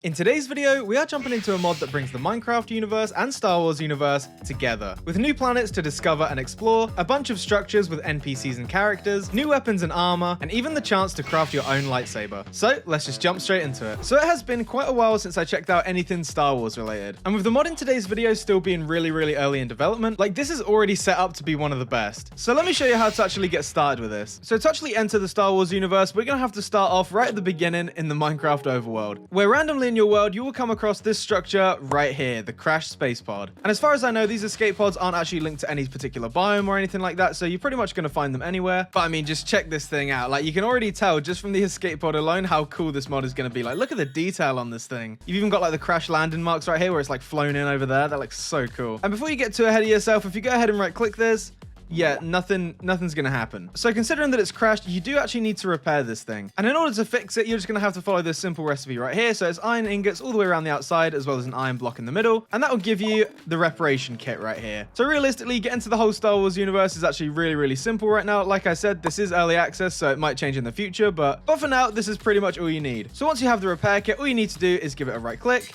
In today's video, we are jumping into a mod that brings the Minecraft universe and Star Wars universe together, with new planets to discover and explore, a bunch of structures with NPCs and characters, new weapons and armor, and even the chance to craft your own lightsaber. So let's just jump straight into it. So it has been quite a while since I checked out anything Star Wars related, and with the mod in today's video still being really early in development, like this is already set up to be one of the best. So let me show you how to actually get started with this. So to actually enter the Star Wars universe, we're gonna have to start off right at the beginning in the Minecraft overworld, where randomly in your world, you will come across this structure right here, the crashed space pod. And as far as I know, these escape pods aren't actually linked to any particular biome or anything like that, so you're pretty much going to find them anywhere. But I mean, just check this thing out. Like, you can already tell just from the escape pod alone how cool this mod is going to be. Like, look at the detail on this thing. You've even got like the crash landing marks right here where it's like flown in over there. That looks so cool. And before you get too ahead of yourself, if you go ahead and right click this, yeah, nothing's gonna happen. So considering that it's crashed, you do actually need to repair this thing. And in order to fix it, you're just gonna have to follow this simple recipe right here. So it's iron ingots all the way around the outside, as well as an iron block in the middle. And that will give you the reparation kit right here. So realistically, getting to the whole Star Wars universe is actually really simple right now. Like I said, this is early access, so it might change in the future. But for now, this is pretty much all you need. So once you have the repair kit, all you need to do is give it a right click.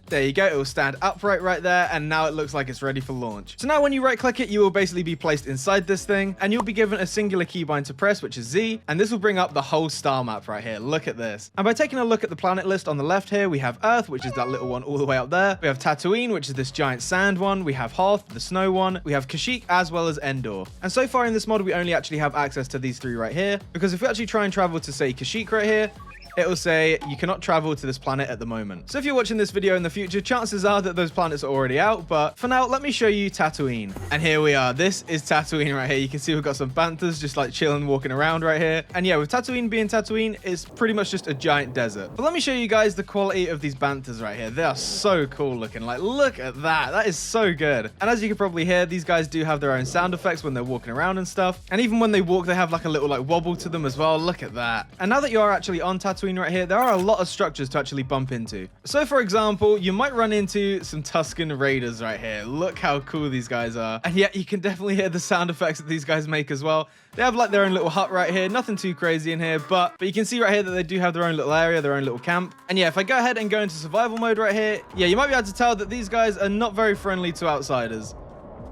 There you go, it will stand upright right there, and now it looks like it's ready for launch. So now when you right click it, you will basically be placed inside this thing, and you'll be given a singular keybind to press, which is Z, and this will bring up the whole star map right here. Look at this. And by taking a look at the planet list on the left here, we have Earth, which is that little one all the way up there. We have Tatooine, which is this giant sand one. We have Hoth, the snow one. We have Kashyyyk, as well as Endor. And so far in this mod, we only actually have access to these three right here, because if we actually try and travel to, say, Kashyyyk right here, it will say you cannot travel to this planet at the moment. So if you're watching this video in the future, chances are that those planets are already out, but for now, let me show you Tatooine. And here we are. This is Tatooine right here. You can see we've got some banthas just like chilling, walking around right here. And yeah, with Tatooine being Tatooine, it's pretty much just a giant desert. But let me show you guys the quality of these banthas right here. They are so cool looking. Like, look at that. That is so good. And as you can probably hear, these guys do have their own sound effects when they're walking around and stuff. And even when they walk, they have like a little like wobble to them as well. Look at that. And now that you are actually on Tatooine right here, there are a lot of structures to actually bump into. So for example, you might run into some Tusken Raiders right here. Look how cool these guys are. And yet you can definitely hear the sound effects that these guys make as well. They have like their own little hut right here. Nothing too crazy in here, but you can see right here that they do have their own little area, their own little camp. And yeah, if I go ahead and go into survival mode right here, yeah, you might be able to tell that these guys are not very friendly to outsiders.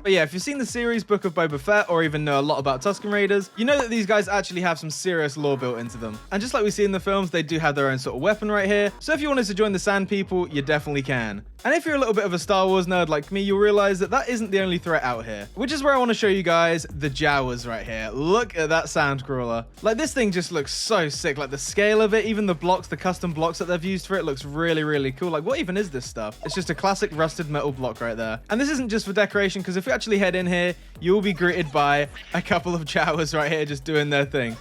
But yeah, if you've seen the series Book of Boba Fett or even know a lot about Tusken Raiders, you know that these guys actually have some serious lore built into them. And just like we see in the films, they do have their own sort of weapon right here. So if you wanted to join the Sand People, you definitely can. And if you're a little bit of a Star Wars nerd like me, you'll realize that that isn't the only threat out here, which is where I want to show you guys the Jawas right here. Look at that sound crawler. Like, this thing just looks so sick. Like, the scale of it, even the blocks, the custom blocks that they've used for it looks really cool. Like, what even is this stuff? It's just a classic rusted metal block right there. And this isn't just for decoration, because if you actually head in here, you will be greeted by a couple of Jawas right here just doing their thing.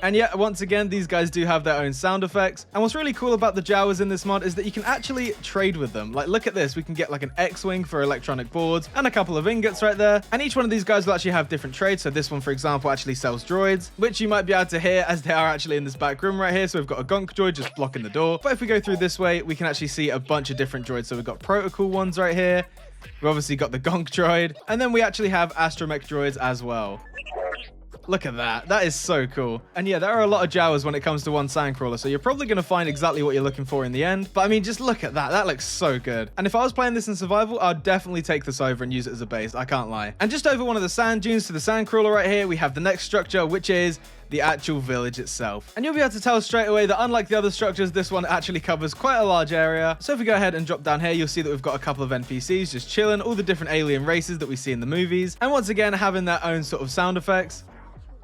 And yet, once again, these guys do have their own sound effects. And what's really cool about the Jawas in this mod is that you can actually trade with them. Like, look at this. We can get like an X-Wing for electronic boards and a couple of ingots right there. And each one of these guys will actually have different trades. So this one, for example, actually sells droids, which you might be able to hear as they are actually in this back room right here. So we've got a gonk droid just blocking the door. But if we go through this way, we can actually see a bunch of different droids. So we've got protocol ones right here. We've obviously got the gonk droid. And then we actually have astromech droids as well. Look at that. That is so cool. And yeah, there are a lot of Jawas when it comes to one sandcrawler, so you're probably going to find exactly what you're looking for in the end. But I mean, just look at that. That looks so good. And if I was playing this in survival, I'd definitely take this over and use it as a base. I can't lie. And just over one of the sand dunes to the sandcrawler right here, we have the next structure, which is the actual village itself. And you'll be able to tell straight away that unlike the other structures, this one actually covers quite a large area. So if we go ahead and drop down here, you'll see that we've got a couple of NPCs just chilling, all the different alien races that we see in the movies. And once again, having their own sort of sound effects.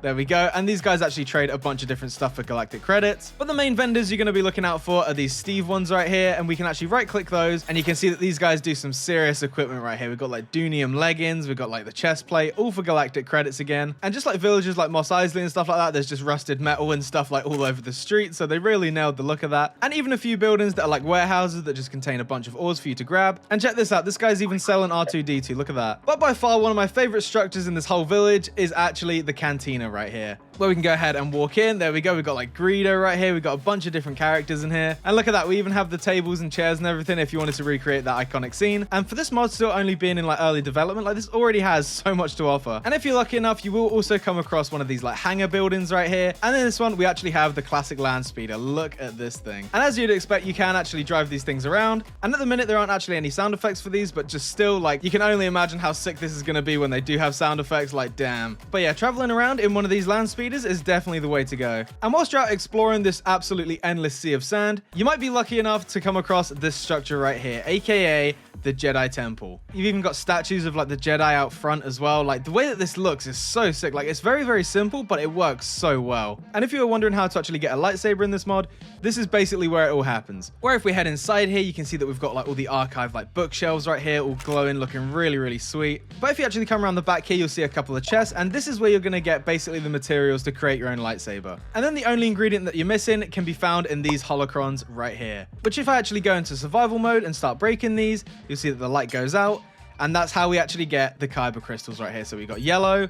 There we go. And these guys actually trade a bunch of different stuff for galactic credits. But the main vendors you're going to be looking out for are these Steve ones right here. And we can actually right click those. And you can see that these guys do some serious equipment right here. We've got like Dunium leggings. We've got like the chest plate, all for galactic credits again. And just like villages like Mos Eisley and stuff like that, there's just rusted metal and stuff like all over the street. So they really nailed the look of that. And even a few buildings that are like warehouses that just contain a bunch of ores for you to grab. And check this out. This guy's even selling R2-D2. Look at that. But by far, one of my favorite structures in this whole village is actually the cantina right here. where we can go ahead and walk in. There we go. We've got like Greedo right here. We've got a bunch of different characters in here. And look at that. We even have the tables and chairs and everything if you wanted to recreate that iconic scene. And for this mod still only being in like early development, like this already has so much to offer. And if you're lucky enough, you will also come across one of these like hangar buildings right here. And in this one, we actually have the classic land speeder. Look at this thing. And as you'd expect, you can actually drive these things around. And at the minute, there aren't actually any sound effects for these, but just still, like, you can only imagine how sick this is going to be when they do have sound effects. Like, damn. But yeah, traveling around in one of these land speeders is definitely the way to go. And whilst you're out exploring this absolutely endless sea of sand, you might be lucky enough to come across this structure right here, aka the Jedi Temple. You've even got statues of like the Jedi out front as well. Like the way that this looks is so sick. Like it's very, very simple, but it works so well. And if you were wondering how to actually get a lightsaber in this mod, this is basically where it all happens. Where if we head inside here, you can see that we've got like all the archive like bookshelves right here, all glowing, looking really, really sweet. But if you actually come around the back here, you'll see a couple of chests, and this is where you're going to get basically the materials to create your own lightsaber. And then the only ingredient that you're missing can be found in these holocrons right here, which if I actually go into survival mode and start breaking these, you'll see that the light goes out, and that's how we actually get the kyber crystals right here. So we got yellow,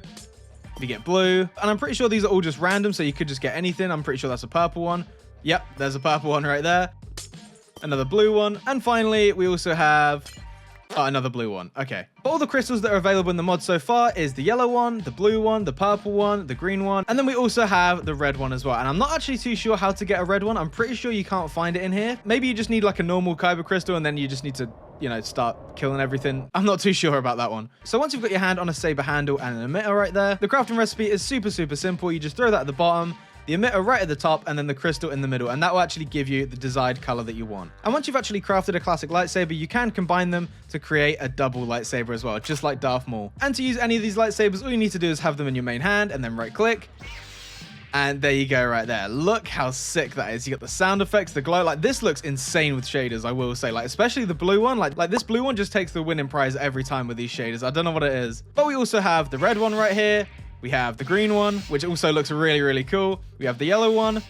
we get blue, and I'm pretty sure these are all just random, so you could just get anything. I'm pretty sure that's a purple one. Yep, there's a purple one right there, another blue one, and finally we also have another blue one. Okay, but all the crystals that are available in the mod so far is the yellow one, the blue one, the purple one, the green one, and then we also have the red one as well. And I'm not actually too sure how to get a red one. I'm pretty sure you can't find it in here. Maybe you just need like a normal kyber crystal, and then you just need to, you know, start killing everything. I'm not too sure about that one. So once you've got your hand on a saber handle and an emitter right there, the crafting recipe is super, super simple. You just throw that at the bottom, the emitter right at the top, and then the crystal in the middle, and that will actually give you the desired color that you want. And once you've actually crafted a classic lightsaber, you can combine them to create a double lightsaber as well, just like Darth Maul. And to use any of these lightsabers, all you need to do is have them in your main hand and then right click. And there you go right there. Look how sick that is. You got the sound effects, the glow. Like this looks insane with shaders, I will say. Like especially the blue one. Like this blue one just takes the winning prize every time with these shaders. I don't know what it is. But we also have the red one right here. We have the green one, which also looks really, really cool. We have the yellow one.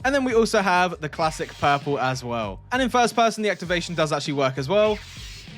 And then we also have the classic purple as well. And in first person, the activation does actually work as well.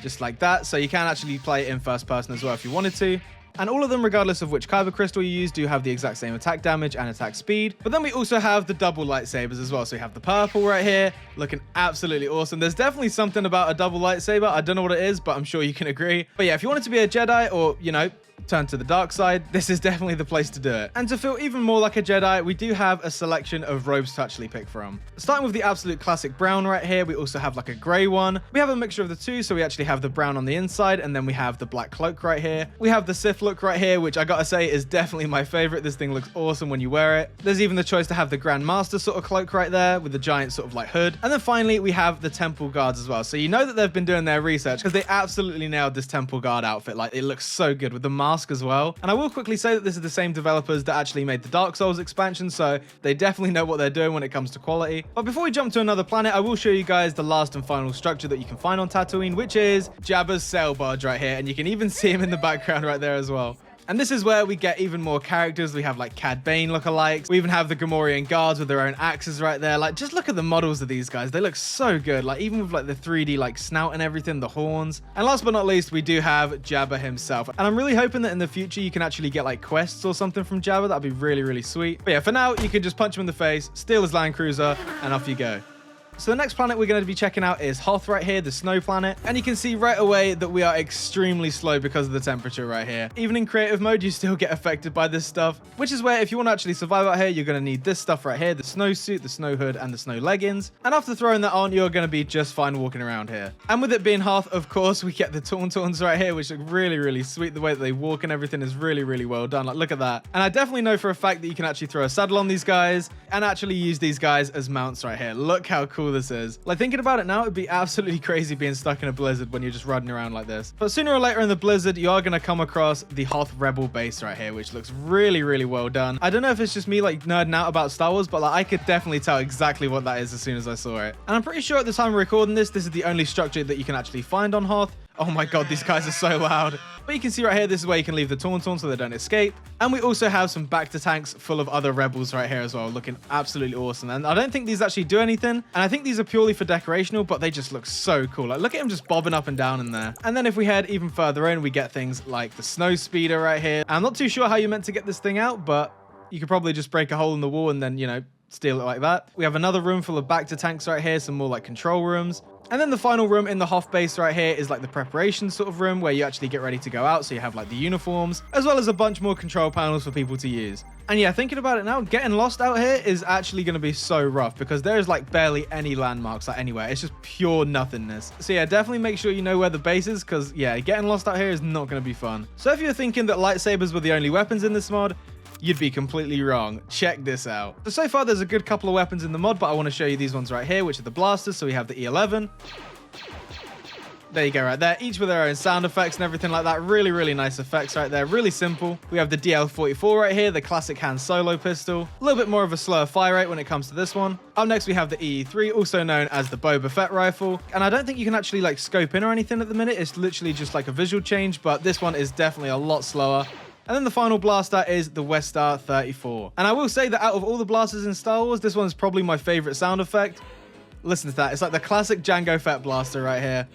Just like that. So you can actually play it in first person as well if you wanted to. And all of them, regardless of which kyber crystal you use, do have the exact same attack damage and attack speed. But then we also have the double lightsabers as well. So we have the purple right here, looking absolutely awesome. There's definitely something about a double lightsaber. I don't know what it is, but I'm sure you can agree. But yeah, if you wanted to be a Jedi or, you know, turn to the dark side, this is definitely the place to do it. And to feel even more like a Jedi, we do have a selection of robes to actually pick from. Starting with the absolute classic brown right here, we also have like a grey one. We have a mixture of the two, so we actually have the brown on the inside, and then we have the black cloak right here. We have the Sith look right here, which I gotta say is definitely my favorite. This thing looks awesome when you wear it. There's even the choice to have the Grand Master sort of cloak right there with the giant sort of like hood. And then finally, we have the Temple Guards as well. So you know that they've been doing their research because they absolutely nailed this Temple Guard outfit. Like it looks so good with the mask as well. And I will quickly say that this is the same developers that actually made the Dark Souls expansion, so they definitely know what they're doing when it comes to quality. But before we jump to another planet, I will show you guys the last and final structure that you can find on Tatooine, which is Jabba's sail barge right here. And you can even see him in the background right there as well. And this is where we get even more characters. We have like Cad Bane lookalikes. We even have the Gamorrean guards with their own axes right there. Like, just look at the models of these guys. They look so good. Like, even with like the 3D like snout and everything, the horns. And last but not least, we do have Jabba himself. And I'm really hoping that in the future you can actually get like quests or something from Jabba. That'd be really, really sweet. But yeah, for now, you can just punch him in the face, steal his land cruiser, and off you go. So the next planet we're going to be checking out is Hoth right here, the snow planet. And you can see right away that we are extremely slow because of the temperature right here. Even in creative mode, you still get affected by this stuff, which is where if you want to actually survive out here, you're going to need this stuff right here, the snowsuit, the snow hood, and the snow leggings. And after throwing that on, you're going to be just fine walking around here. And with it being Hoth, of course, we get the Tauntauns right here, which look really, really sweet. The way that they walk and everything is really, really well done. Like, look at that. And I definitely know for a fact that you can actually throw a saddle on these guys and actually use these guys as mounts right here. Look how cool this is. Like, thinking about it now, it'd be absolutely crazy being stuck in a blizzard when you're just riding around like this. But sooner or later in the blizzard, you are going to come across the Hoth Rebel base right here, which looks really, really well done. I don't know if it's just me like nerding out about Star Wars, but like I could definitely tell exactly what that is as soon as I saw it. And I'm pretty sure at the time of recording this is the only structure that you can actually find on Hoth. Oh my god, these guys are so loud. But you can see right here, this is where you can leave the Tauntauns so they don't escape. And we also have some Bacta tanks full of other rebels right here as well, looking absolutely awesome. And I don't think these actually do anything. And I think these are purely for decorational, but they just look so cool. Like, look at him just bobbing up and down in there. And then if we head even further in, we get things like the snow speeder right here. I'm not too sure how you're meant to get this thing out, but You could probably just break a hole in the wall and then, steal it like that. We have another room full of Bacta tanks right here, some more like control rooms. And then the final room in the Hoth base right here is like the preparation sort of room where you actually get ready to go out. So you have like the uniforms, as well as a bunch more control panels for people to use. And yeah, thinking about it now, getting lost out here is actually going to be so rough because there's like barely any landmarks like anywhere. It's just pure nothingness. So yeah, definitely make sure you know where the base is because yeah, getting lost out here is not going to be fun. So if you're thinking that lightsabers were the only weapons in this mod, you'd be completely wrong. Check this out. So far there's a good couple of weapons in the mod, but I want to show you these ones right here, which are the blasters. So we have the E11. There you go right there, each with their own sound effects and everything like that. Really, really nice effects right there. Really simple. We have the DL44 right here, the classic Han Solo pistol. A little bit more of a slower fire rate when it comes to this one. Up next we have the EE3, also known as the Boba Fett rifle. And I don't think you can actually like scope in or anything at the minute. It's literally just like a visual change, but this one is definitely a lot slower. And then the final blaster is the Westar 34. And I will say that out of all the blasters in Star Wars, this one's probably my favorite sound effect. Listen to that. It's like the classic Jango Fett blaster right here.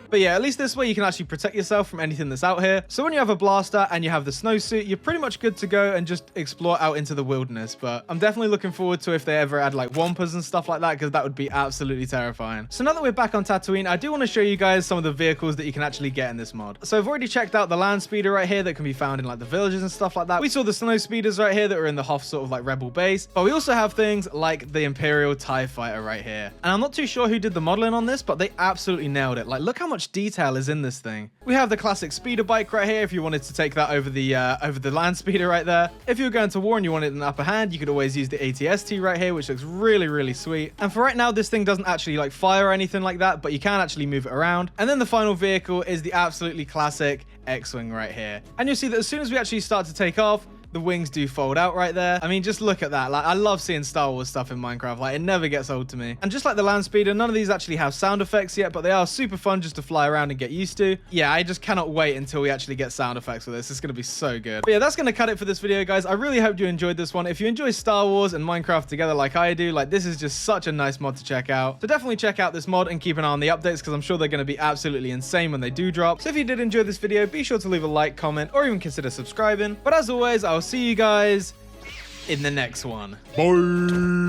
But yeah, at least this way you can actually protect yourself from anything that's out here. So when you have a blaster and you have the snowsuit, you're pretty much good to go and just explore out into the wilderness. But I'm definitely looking forward to if they ever add like wampas and stuff like that, because that would be absolutely terrifying. So now that we're back on Tatooine, I do want to show you guys some of the vehicles that you can actually get in this mod. So I've already checked out the land speeder right here that can be found in like the villages and stuff like that. We saw the snow speeders right here that were in the Hoth sort of like rebel base. But we also have things like the Imperial TIE fighter right here. And I'm not too sure who did the modeling on this, but they absolutely nailed it. Like, look how much detail is in this thing. We have the classic speeder bike right here if you wanted to take that over the land speeder right there. If you were going to war and you wanted an upper hand, you could always use the ATST right here, which looks really, really sweet. And for right now, this thing doesn't actually like fire or anything like that, but you can actually move it around. And then the final vehicle is the absolutely classic X-Wing right here. And you'll see that as soon as we actually start to take off, the wings do fold out right there. I mean, just look at that. Like, I love seeing Star Wars stuff in Minecraft. Like, it never gets old to me. And just like the land speeder, none of these actually have sound effects yet, but they are super fun just to fly around and get used to. Yeah, I just cannot wait until we actually get sound effects with this. It's going to be so good. But yeah, that's going to cut it for this video, guys. I really hope you enjoyed this one. If you enjoy Star Wars and Minecraft together like I do, like, this is just such a nice mod to check out. So definitely check out this mod and keep an eye on the updates, because I'm sure they're going to be absolutely insane when they do drop. So if you did enjoy this video, be sure to leave a like, comment, or even consider subscribing. But as always, I'll see you guys in the next one. Bye.